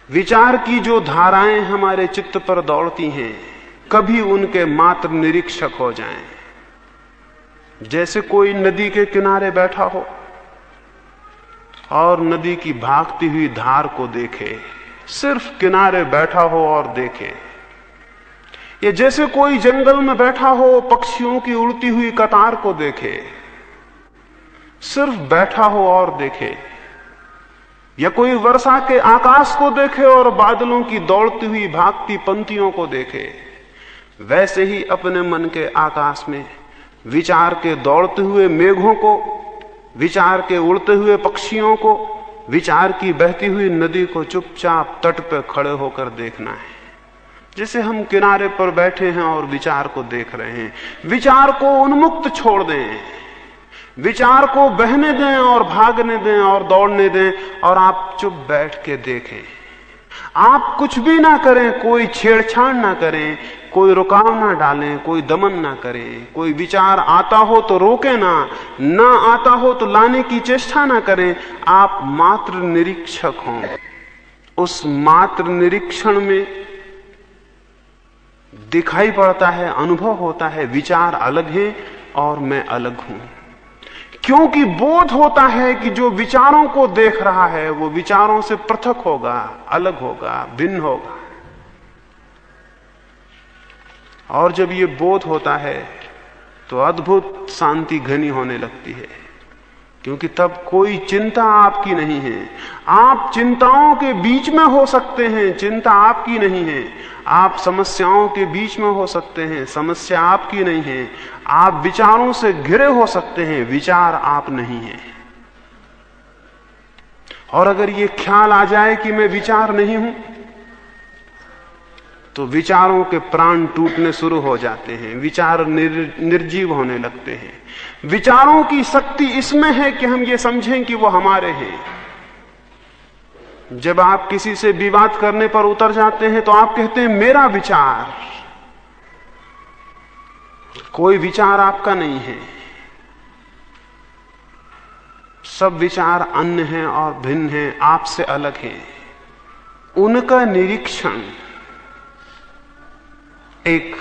विचार की जो धाराएं हमारे चित्त पर दौड़ती हैं, कभी उनके मात्र निरीक्षक हो जाएं। जैसे कोई नदी के किनारे बैठा हो और नदी की भागती हुई धार को देखे, सिर्फ किनारे बैठा हो और देखे। या जैसे कोई जंगल में बैठा हो, पक्षियों की उड़ती हुई कतार को देखे, सिर्फ बैठा हो और देखे। या कोई वर्षा के आकाश को देखे और बादलों की दौड़ती हुई भागती पंक्तियों को देखे। वैसे ही अपने मन के आकाश में विचार के दौड़ते हुए मेघों को, विचार के उड़ते हुए पक्षियों को, विचार की बहती हुई नदी को चुपचाप तट पर खड़े होकर देखना है। जैसे हम किनारे पर बैठे हैं और विचार को देख रहे हैं। विचार को उन्मुक्त छोड़ दें, विचार को बहने दें और भागने दें और दौड़ने दें, और आप चुप बैठ के देखें। आप कुछ भी ना करें, कोई छेड़छाड़ ना करें, कोई रुकाव ना डालें, कोई दमन ना करें। कोई विचार आता हो तो रोके ना आता हो तो लाने की चेष्टा ना करें। आप मात्र निरीक्षक हों। उस मात्र निरीक्षण में दिखाई पड़ता है, अनुभव होता है, विचार अलग है और मैं अलग हूं। क्योंकि बोध होता है कि जो विचारों को देख रहा है वो विचारों से पृथक होगा, अलग होगा, भिन्न होगा। और जब ये बोध होता है तो अद्भुत शांति घनी होने लगती है, क्योंकि तब कोई चिंता आपकी नहीं है। आप चिंताओं के बीच में हो सकते हैं, चिंता आपकी नहीं है। आप समस्याओं के बीच में हो सकते हैं, समस्या आपकी नहीं है। आप विचारों से घिरे हो सकते हैं, विचार आप नहीं है। और अगर ये ख्याल आ जाए कि मैं विचार नहीं हूं, तो विचारों के प्राण टूटने शुरू हो जाते हैं, विचार निर्जीव होने लगते हैं। विचारों की शक्ति इसमें है कि हम ये समझें कि वो हमारे हैं। जब आप किसी से विवाद करने पर उतर जाते हैं तो आप कहते हैं मेरा विचार। कोई विचार आपका नहीं है, सब विचार अन्य हैं और भिन्न हैं, आपसे अलग हैं। उनका निरीक्षण एक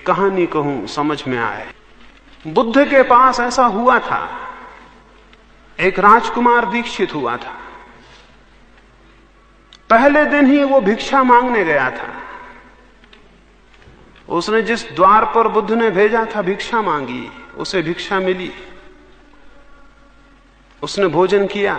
कहानी कहूं समझ में आए। बुद्ध के पास ऐसा हुआ था, एक राजकुमार दीक्षित हुआ था। पहले दिन ही वो भिक्षा मांगने गया था। उसने जिस द्वार पर बुद्ध ने भेजा था भिक्षा मांगी, उसे भिक्षा मिली। उसने भोजन किया,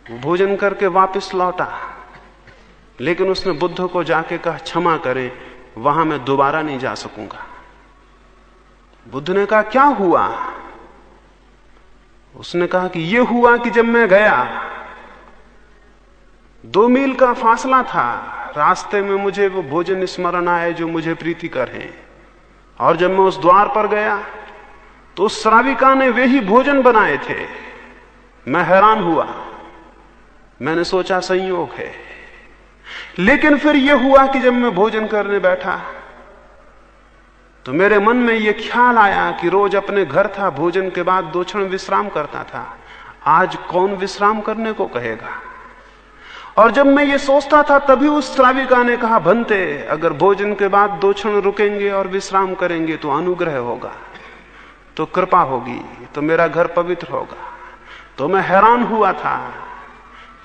वो भोजन करके वापस लौटा। लेकिन उसने बुद्ध को जाके कहा क्षमा करें, वहां मैं दोबारा नहीं जा सकूंगा। बुद्ध ने कहा क्या हुआ? उसने कहा कि यह हुआ कि जब मैं गया, 2 मील का फासला था, रास्ते में मुझे वो भोजन स्मरण आए जो मुझे प्रीतिकर हैं। और जब मैं उस द्वार पर गया तो उस श्राविका ने वे ही भोजन बनाए थे। मैं हैरान हुआ, मैंने सोचा संयोग है। लेकिन फिर यह हुआ कि जब मैं भोजन करने बैठा तो मेरे मन में यह ख्याल आया कि रोज अपने घर था, भोजन के बाद 2 क्षण विश्राम करता था, आज कौन विश्राम करने को कहेगा। और जब मैं ये सोचता था तभी उस श्राविका ने कहा भंते, अगर भोजन के बाद 2 क्षण रुकेंगे और विश्राम करेंगे तो अनुग्रह होगा, तो कृपा होगी, तो मेरा घर पवित्र होगा। तो मैं हैरान हुआ था।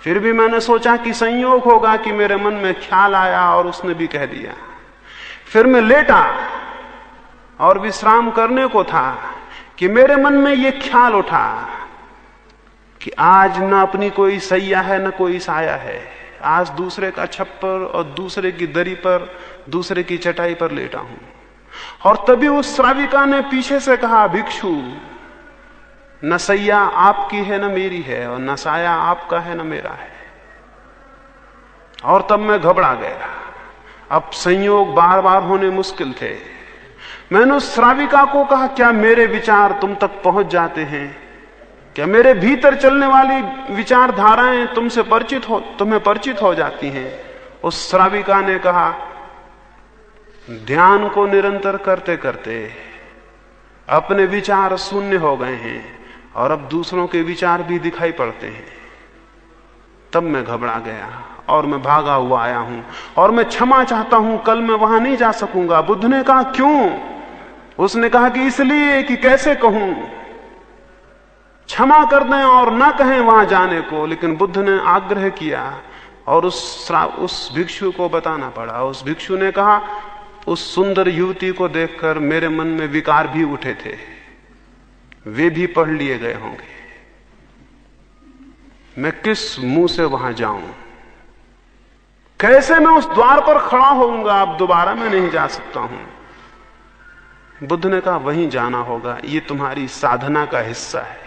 फिर भी मैंने सोचा कि संयोग होगा कि मेरे मन में ख्याल आया और उसने भी कह दिया। फिर मैं लेटा और विश्राम करने को था कि मेरे मन में यह ख्याल उठा कि आज न अपनी कोई सैया है न कोई साया है, आज दूसरे का छप्पर और दूसरे की दरी पर, दूसरे की चटाई पर लेटा हूं। और तभी उस श्राविका ने पीछे से कहा भिक्षु, न सैया आपकी है न मेरी है, और न साया आपका है न मेरा है। और तब मैं घबरा गया। अब संयोग बार बार होने मुश्किल थे। मैंने उस श्राविका को कहा क्या मेरे विचार तुम तक पहुंच जाते हैं? क्या मेरे भीतर चलने वाली विचारधाराएं तुम्हें परिचित हो जाती हैं? उस श्राविका ने कहा ध्यान को निरंतर करते करते अपने विचार शून्य हो गए हैं और अब दूसरों के विचार भी दिखाई पड़ते हैं। तब मैं घबरा गया और मैं भागा हुआ आया हूं और मैं क्षमा चाहता हूं, कल मैं वहां नहीं जा सकूंगा। बुद्ध ने कहा क्यों? उसने कहा कि इसलिए कि कैसे कहूं, क्षमा कर दें और ना कहें वहां जाने को। लेकिन बुद्ध ने आग्रह किया और उस भिक्षु को बताना पड़ा। उस भिक्षु ने कहा, उस सुंदर युवती को देखकर मेरे मन में विकार भी उठे थे, वे भी पढ़ लिए गए होंगे। मैं किस मुंह से वहां जाऊं? कैसे मैं उस द्वार पर खड़ा होऊंगा? अब दोबारा मैं नहीं जा सकता हूं। बुद्ध ने कहा वहीं जाना होगा, ये तुम्हारी साधना का हिस्सा है।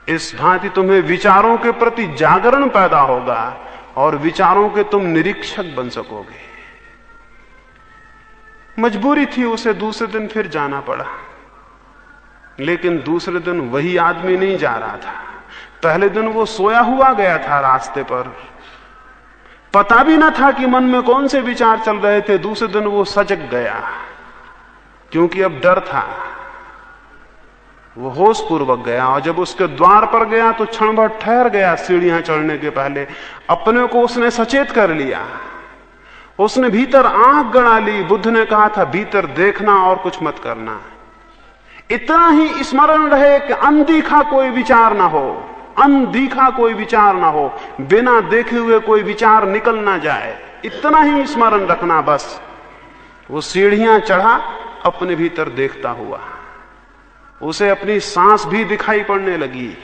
इस भांति तुम्हें विचारों के प्रति जागरण पैदा होगा और विचारों के तुम निरीक्षक बन सकोगे। मजबूरी थी, उसे दूसरे दिन फिर जाना पड़ा। लेकिन दूसरे दिन वही आदमी नहीं जा रहा था। पहले दिन वो सोया हुआ गया था रास्ते पर, पता भी न था कि मन में कौन से विचार चल रहे थे। दूसरे दिन वो सजग गया, क्योंकि अब डर था। वो होश पूर्वक गया और जब उसके द्वार पर गया तो क्षण भर ठहर गया। सीढ़ियां चढ़ने के पहले अपने को उसने सचेत कर लिया। उसने भीतर आंख गड़ा ली। बुद्ध ने कहा था भीतर देखना और कुछ मत करना। इतना ही स्मरण रहे कि अनदेखा कोई विचार ना हो, अनदेखा कोई विचार ना हो, बिना देखे हुए कोई विचार निकल ना जाए, इतना ही स्मरण रखना बस। वो सीढ़ियां चढ़ा अपने भीतर देखता हुआ। उसे अपनी सांस भी दिखाई पड़ने लगी,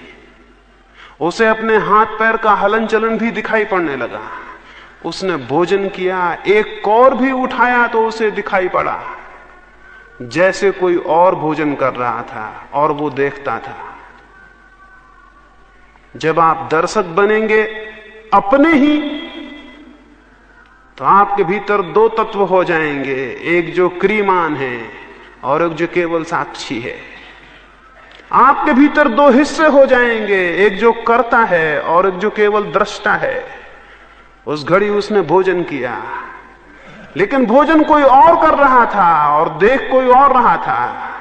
उसे अपने हाथ पैर का हलन चलन भी दिखाई पड़ने लगा। उसने भोजन किया, एक कौर भी उठाया तो उसे दिखाई पड़ा जैसे कोई और भोजन कर रहा था और वो देखता था। जब आप दर्शक बनेंगे अपने ही, तो आपके भीतर दो तत्व हो जाएंगे, एक जो क्रियमान है और एक जो केवल साक्षी है। आपके भीतर दो हिस्से हो जाएंगे, एक जो करता है और एक जो केवल दृष्टा है। उस घड़ी उसने भोजन किया, लेकिन भोजन कोई और कर रहा था और देख कोई और रहा था।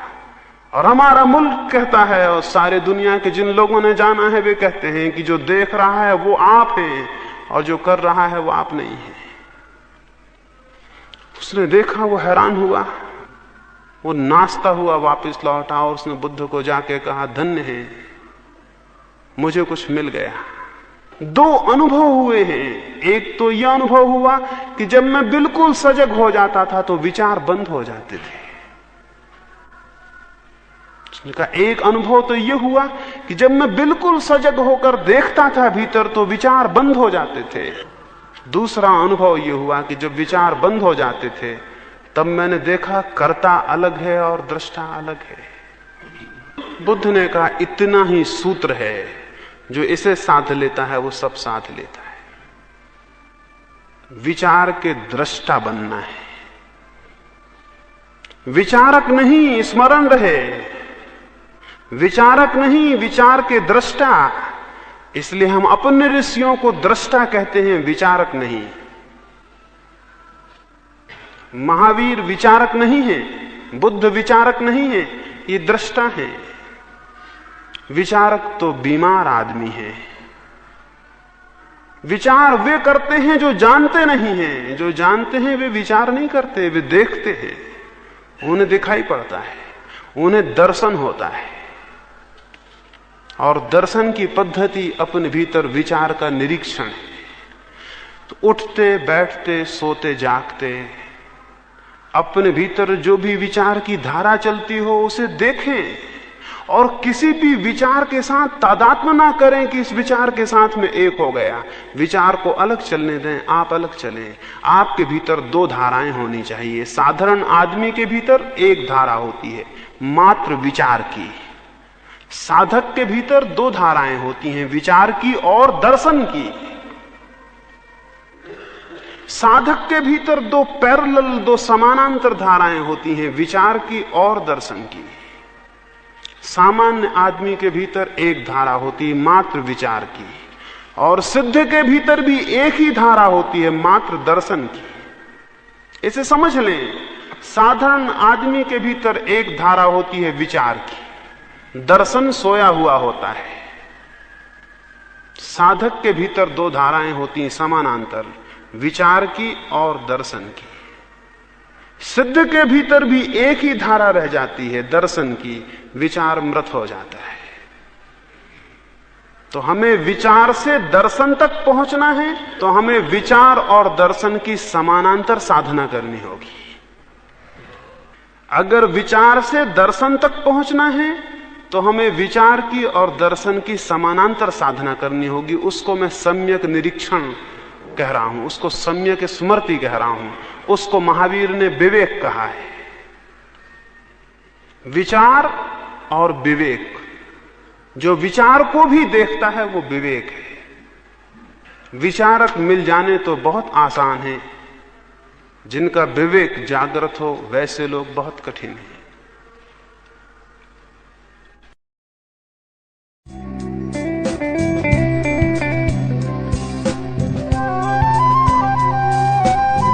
और हमारा मुल्क कहता है और सारे दुनिया के जिन लोगों ने जाना है वे कहते हैं कि जो देख रहा है वो आप हैं और जो कर रहा है वो आप नहीं है। उसने देखा, वो हैरान हुआ, वो नाचता हुआ वापस लौटा और उसने बुद्ध को जाके कहा धन्य है, मुझे कुछ मिल गया। दो अनुभव हुए हैं। एक तो यह अनुभव हुआ कि जब मैं बिल्कुल सजग हो जाता था तो विचार बंद हो जाते थे। उसने कहा एक अनुभव तो यह हुआ कि जब मैं बिल्कुल सजग होकर देखता था भीतर तो विचार बंद हो जाते थे। दूसरा अनुभव यह हुआ कि जब विचार बंद हो जाते थे तब मैंने देखा कर्ता अलग है और दृष्टा अलग है। बुद्ध ने कहा इतना ही सूत्र है, जो इसे साध लेता है वो सब साध लेता है। विचार के दृष्टा बनना है, विचारक नहीं, स्मरण रहे, विचारक नहीं, विचार के दृष्टा। इसलिए हम अपने ऋषियों को दृष्टा कहते हैं, विचारक नहीं। महावीर विचारक नहीं है, बुद्ध विचारक नहीं है, ये दृष्टा है। विचारक तो बीमार आदमी है। विचार वे करते हैं जो जानते नहीं हैं, जो जानते हैं वे विचार नहीं करते, वे देखते हैं, उन्हें दिखाई पड़ता है, उन्हें दर्शन होता है। और दर्शन की पद्धति अपने भीतर विचार का निरीक्षण है। तो उठते बैठते सोते जागते अपने भीतर जो भी विचार की धारा चलती हो उसे देखें और किसी भी विचार के साथ तादात्म्य ना करें कि इस विचार के साथ में एक हो गया। विचार को अलग चलने दें, आप अलग चलें। आपके भीतर दो धाराएं होनी चाहिए। साधारण आदमी के भीतर एक धारा होती है मात्र विचार की। साधक के भीतर दो धाराएं होती हैं, विचार की और दर्शन की। साधक के भीतर दो पैरेलल, दो समानांतर धाराएं होती हैं, विचार की और दर्शन की। सामान्य आदमी के भीतर एक धारा होती है मात्र विचार की, और सिद्ध के भीतर भी एक ही धारा होती है मात्र दर्शन की। इसे समझ लें, साधारण आदमी के भीतर एक धारा होती है विचार की, दर्शन सोया हुआ होता है। साधक के भीतर दो धाराएं होती हैं समानांतर, विचार की और दर्शन की। सिद्ध के भीतर भी एक ही धारा रह जाती है, दर्शन की। विचार मृत हो जाता है। तो हमें विचार से दर्शन तक पहुंचना है, तो हमें विचार और दर्शन की समानांतर साधना करनी होगी। अगर विचार से दर्शन तक पहुंचना है तो हमें विचार की और दर्शन की समानांतर साधना करनी होगी। उसको मैं सम्यक निरीक्षण कह रहा हूं, उसको सम्यक स्मृति कह रहा हूं, उसको महावीर ने विवेक कहा है। विचार और विवेक, जो विचार को भी देखता है वो विवेक है। विचारक मिल जाने तो बहुत आसान है, जिनका विवेक जागृत हो वैसे लोग बहुत कठिन हैं।